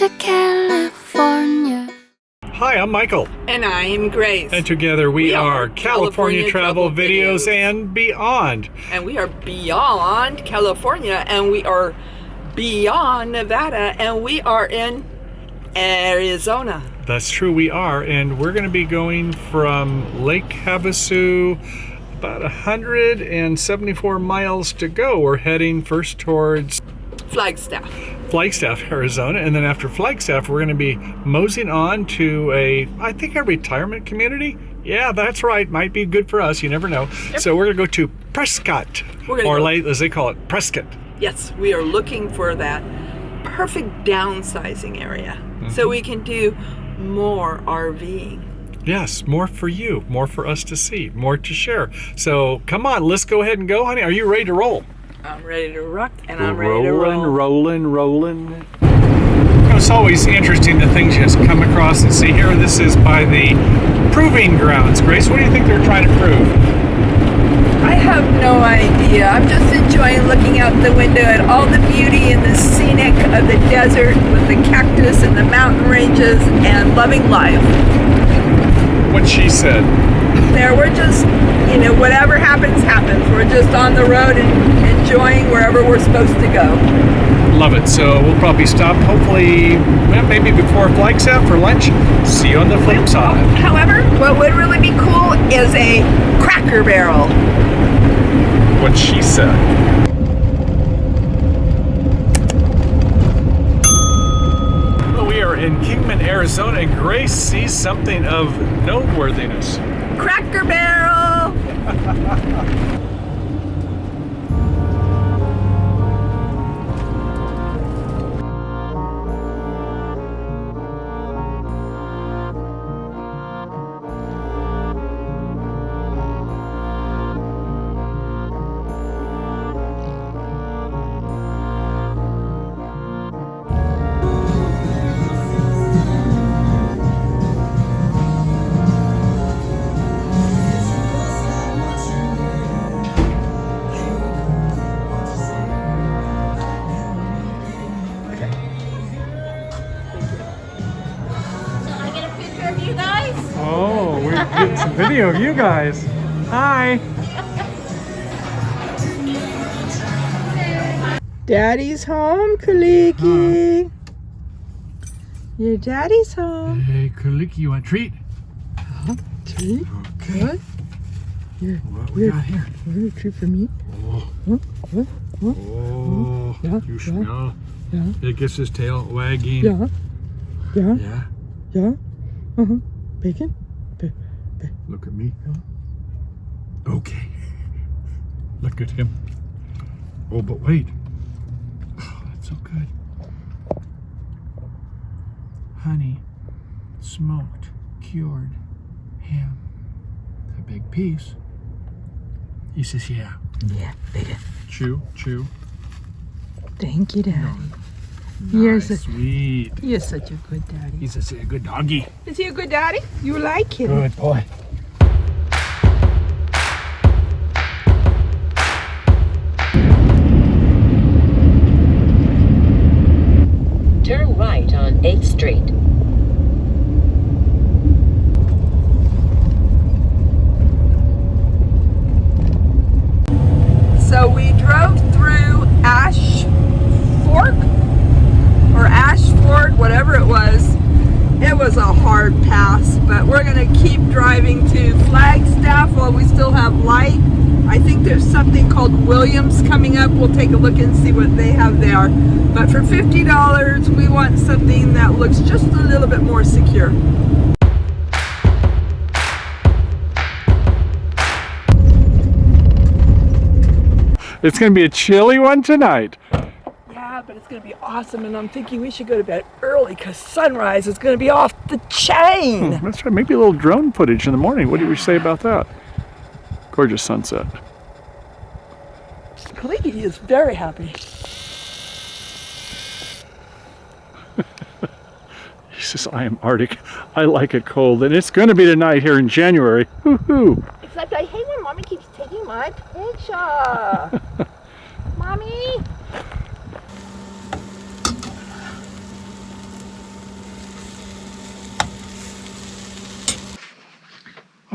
to California. Hi, I'm Michael. And I'm Grace. And together we are California Travel Videos and Beyond. And we are beyond California, and we are beyond Nevada, and we are in Arizona. That's true, we are. And we're going to be going from Lake Havasu, about 174 miles to go. We're heading first towards Flagstaff, Arizona, and then after Flagstaff, we're going to be moseying on to I think a retirement community. Yeah, that's right. Might be good for us. You never know. Yep. So we're going to go to Prescott, as they call it, Prescott. Yes, we are looking for that perfect downsizing area, so we can do more RVing. Yes, more for you, more for us to see, more to share. So come on, let's go ahead and go, honey. Are you ready to roll? I'm ready to rock, and I'm ready to roll. Rolling. It's always interesting the things you just come across and see here. This is by the proving grounds. Grace, what do you think they're trying to prove? I have no idea. I'm just enjoying looking out the window at all the beauty and the scenic of the desert with the cactus and the mountain ranges and loving life. What she said. There, we're just, whatever happens, happens. We're just on the road and enjoying wherever we're supposed to go. Love it. So we'll probably stop, hopefully, maybe before Flagstaff for lunch. See you on the flip side. However, what would really be cool is a Cracker Barrel. What she said. Well, we are in Kingman, Arizona, and Grace sees something of noteworthiness. Cracker Barrel! Oh, we're getting some video of you guys. Hi. Daddy's home, Kaliki. Your daddy's home. Hey, Kaliki, you want a treat? Treat? Okay. What? What we got here? A treat for me? Oh. What? Oh. Yeah, You smell? Yeah. It gets his tail wagging. Yeah. Yeah. Bacon? Look at me. Okay. Look at him. Oh, but wait. Oh, that's so good. Honey, smoked, cured ham. A big piece. He says, yeah. Yeah, bacon. Chew. Thank you, Daddy. Nice, sweet. You're such a good daddy. He's a good doggy. Is he a good daddy? You like him? Good boy. Turn right on 8th Street. So we drove through Ashford, whatever it was. It was a hard pass, but we're going to keep driving to Flagstaff while we still have light. I think there's something called Williams coming up. We'll take a look and see what they have there. But for $50, we want something that looks just a little bit more secure. It's going to be a chilly one tonight. Yeah, but it's going to be awesome, and I'm thinking we should go to bed early because sunrise is going to be off the chain. That's right. Maybe a little drone footage in the morning. What do you say about that? Gorgeous sunset. Kaliki is very happy. He says, I am Arctic. I like it cold, and it's going to be tonight here in January. Woohoo! Except I hate when Mommy keeps taking my picture. Mommy!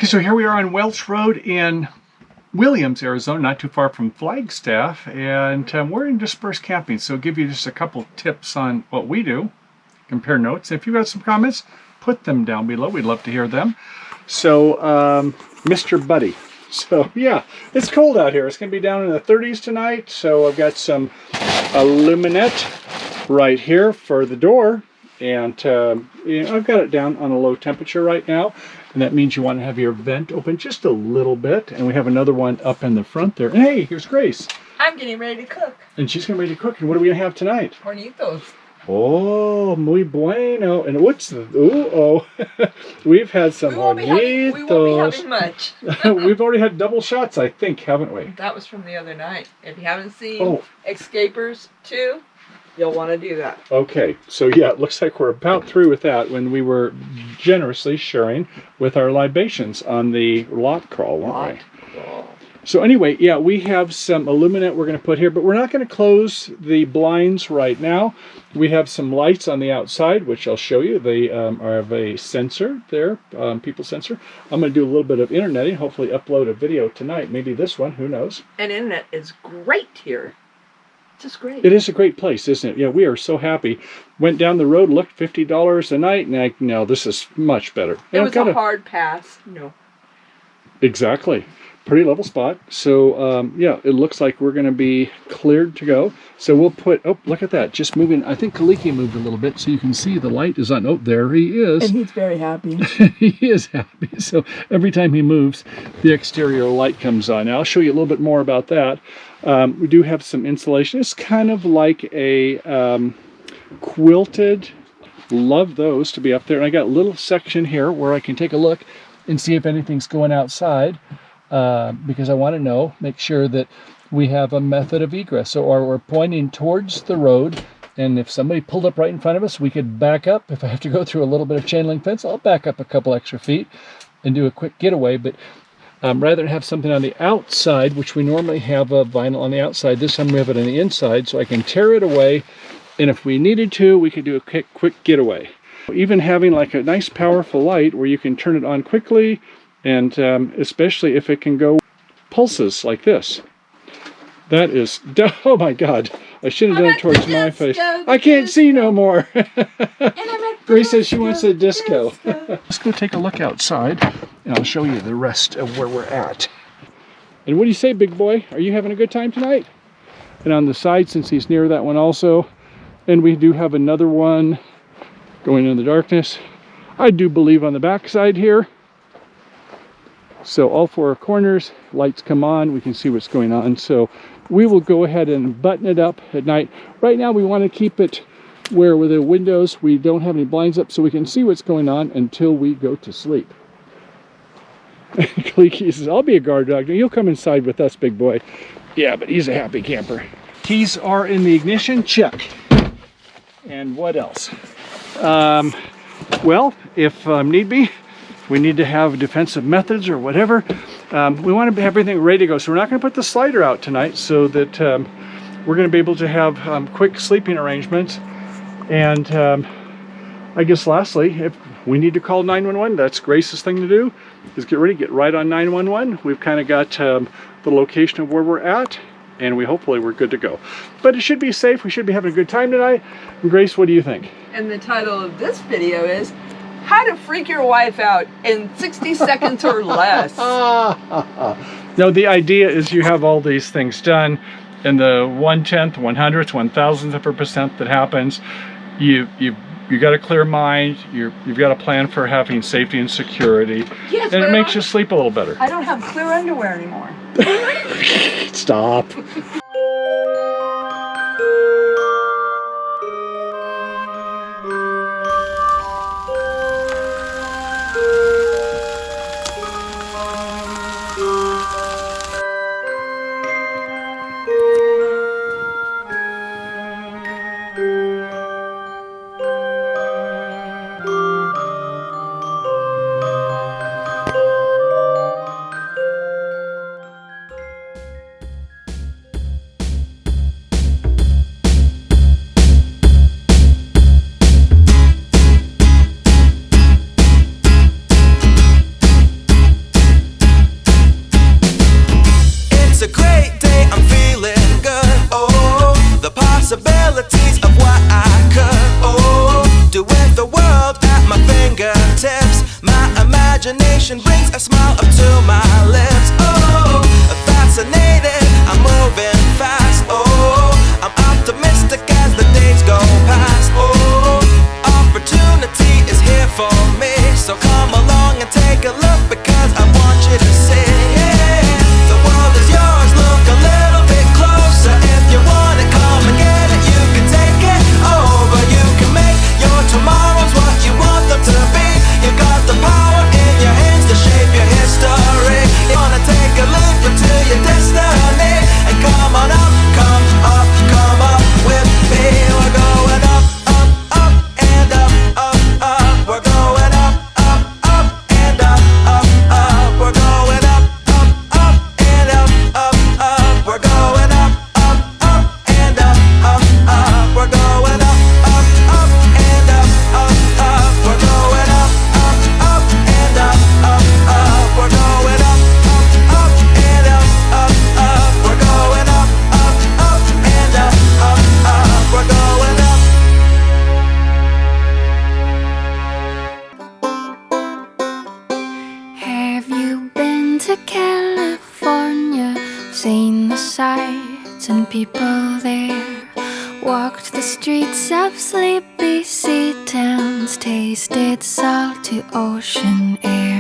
Okay, so here we are on Welch Road in Williams, Arizona, not too far from Flagstaff, and we're in Disbursed camping, so I'll give you just a couple tips on what we do, compare notes. If you've got some comments, put them down below. We'd love to hear them. So, Mr. Buddy. So, yeah, it's cold out here. It's going to be down in the 30s tonight, so I've got some aluminate right here for the door, and I've got it down on a low temperature right now. And that means you want to have your vent open just a little bit. And we have another one up in the front there. And hey, here's Grace. I'm getting ready to cook. And she's getting ready to cook. And what are we going to have tonight? Hornitos. Oh, muy bueno. And what's the... Oh. We've had some hornitos. We won't be having much. We've already had double shots, I think, haven't we? That was from the other night. If you haven't seen Escapers 2, you'll want to do that. Okay, so yeah, it looks like we're about through with that when we were generously sharing with our libations on the lot crawl, weren't we? So anyway, yeah, we have some aluminate we're going to put here, but we're not going to close the blinds right now. We have some lights on the outside, which I'll show you. They have a sensor there, people sensor. I'm going to do a little bit of interneting, hopefully upload a video tonight, maybe this one, who knows. And internet is great here. Just great. It is a great place, isn't it? Yeah, we are so happy. Went down the road, looked $50 a night, and no, this is much better. It was a hard pass. No. Exactly. Pretty level spot. So, yeah, it looks like we're going to be cleared to go. So we'll put, oh, look at that. Just moving. I think Kaliki moved a little bit, so you can see the light is on. Oh, there he is. And he's very happy. He is happy. So every time he moves, the exterior light comes on. Now, I'll show you a little bit more about that. We do have some insulation. It's kind of like a quilted. Love those to be up there. And I got a little section here where I can take a look and see if anything's going outside. Because I want to know, make sure that we have a method of egress. So, or we're pointing towards the road, and if somebody pulled up right in front of us, we could back up. If I have to go through a little bit of chain link fence, I'll back up a couple extra feet and do a quick getaway. But rather than have something on the outside, which we normally have a vinyl on the outside, this time we have it on the inside, so I can tear it away, and if we needed to, we could do a quick getaway. Even having like a nice powerful light where you can turn it on quickly, and especially if it can go pulses like this. That is, oh my God, I should have done it towards my face. I can't see no more. Grace says she wants a disco. Let's go take a look outside, and I'll show you the rest of where we're at. And what do you say, big boy? Are you having a good time tonight? And on the side, since he's near that one also, and we do have another one going in the darkness. I do believe on the back side here. So all four corners, lights come on, we can see what's going on. So we will go ahead and button it up at night. Right now we want to keep it where with the windows, we don't have any blinds up so we can see what's going on until we go to sleep. Kaliki says, I'll be a guard dog. You'll come inside with us, big boy. Yeah, but he's a happy camper. Keys are in the ignition, check. And what else? Well, if need be, we need to have defensive methods or whatever. We want to have everything ready to go. So we're not going to put the slider out tonight so that we're going to be able to have quick sleeping arrangements. And I guess lastly, if we need to call 911, that's Grace's thing to do, is get ready, get right on 911. We've kind of got the location of where we're at, and hopefully we're good to go. But it should be safe. We should be having a good time tonight. And Grace, what do you think? And the title of this video is How to Freak Your Wife Out in 60 Seconds or Less. No, the idea is you have all these things done, and the 1/10, 100th, 1,000th of a percent that happens, you got a clear mind. You've got a plan for having safety and security, yes, and it makes you sleep a little better. I don't have clear underwear anymore. Stop. destination brings a smile up to my lips. Oh, fascinated, I'm moving fast. Oh, I'm optimistic as the days go past. Oh, opportunity is here for me, so come along and take a look, because I want you to see. The world is yours, look a little bit closer. If you want it, come and get it. You can take it over, you can make your tomorrows what you want them to be. You got the power in your hands to shape your history. You wanna take a leap into your destiny, and come on up, come up, come up with me. We're going up, up, up, and up, up, up. We're going up, up, up, and up, up, up. We're going up, up, up, and up, up, up. We're going up, up, up, and up, up, up. We're going up, up, up, and up, up, up. We're going up, up, up, and up, up, up. We're going up, up, up, and up, up, up. We're going up, up, up, and up, up, up. We're going up. Have you been to California? Seen the sights and people there? Walked the streets of sleepy sea towns, tasted salty ocean air.